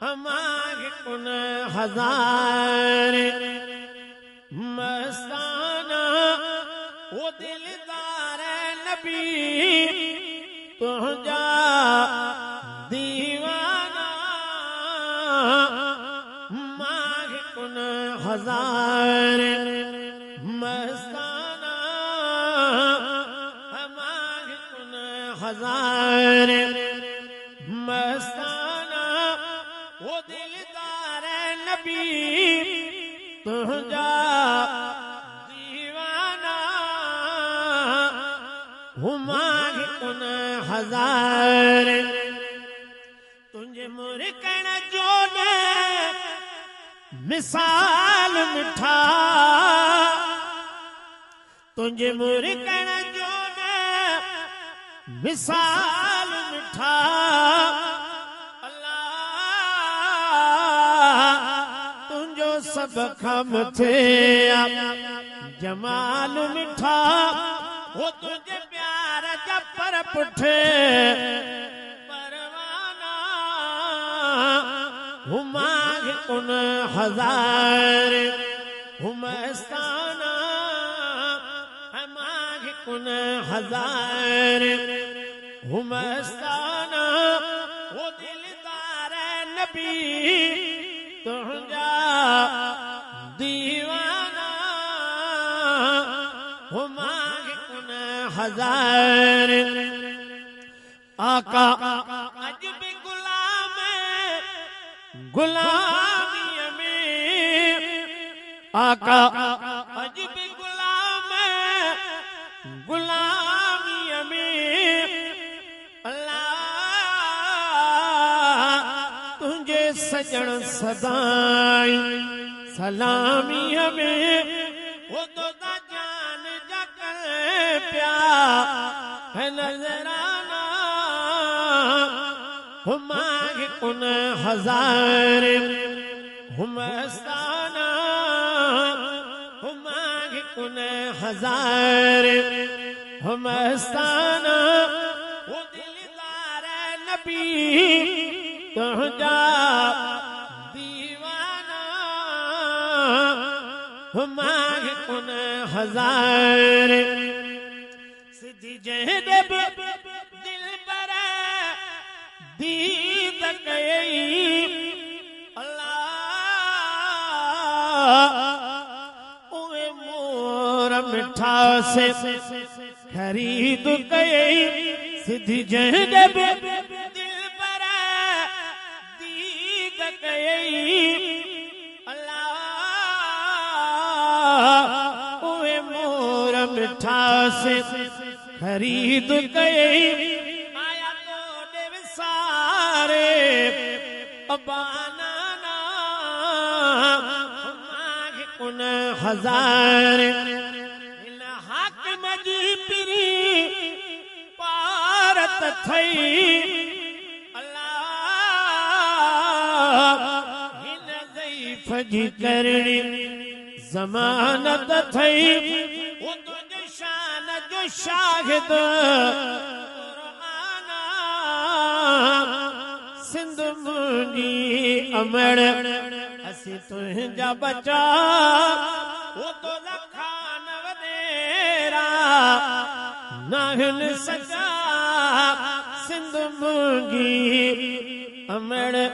हमारे कुन हजार मस्ताना वो दिलदार नबी तुझा दीवाना मांग कुन हजार मस्ताना मांग कुन हजार मस्ताना वो दिलदार नबी तुझा दीवाना हुमाग कुन हजार तुझे मुरकण जो न मिसाल मिठा तुझे मुरकण जो न मिसाल मिठा सब खम थे जमाल मिठा वो तुझे प्यार जपर पुठे परवाना हुमाग कुन हजार हुमस्ताना हमाग कुन हजार हुमस्ताना वो दिलदार नबी तुझा दीवाना हुमाग कुन हजार आका अजब गुलाम गुलामी में आका अजब गुलाम गुलामी में सजन सदाई सलामी हमें वो तो जान जकल प्या है नजराना हुमाग कुन हजार हुमस्ताना हुमाग कुन हजार हुमस्ताना वो दिलदार नबी तुझा दीवाना हुमाग कुन हजार सिद्धि जहदब दिल पर दीद गई अल्लाह उवे मोर मिठा से खरीद गई सिद्धि जहदब मिठा से खरीद गए आया तो देव सारे बानाना मांग कुन हजार इन हक मजी पिरी पारत थई अल्लाह इन ज़ईफ़ जी करणी ज़मानत थई वो तुझे शान जो शाहिद कुराना सिंध मुंजी अमड़ असी तुझा बचा वो तो लखान वडेरा नाहन सजा सिंध मुंजी अमड़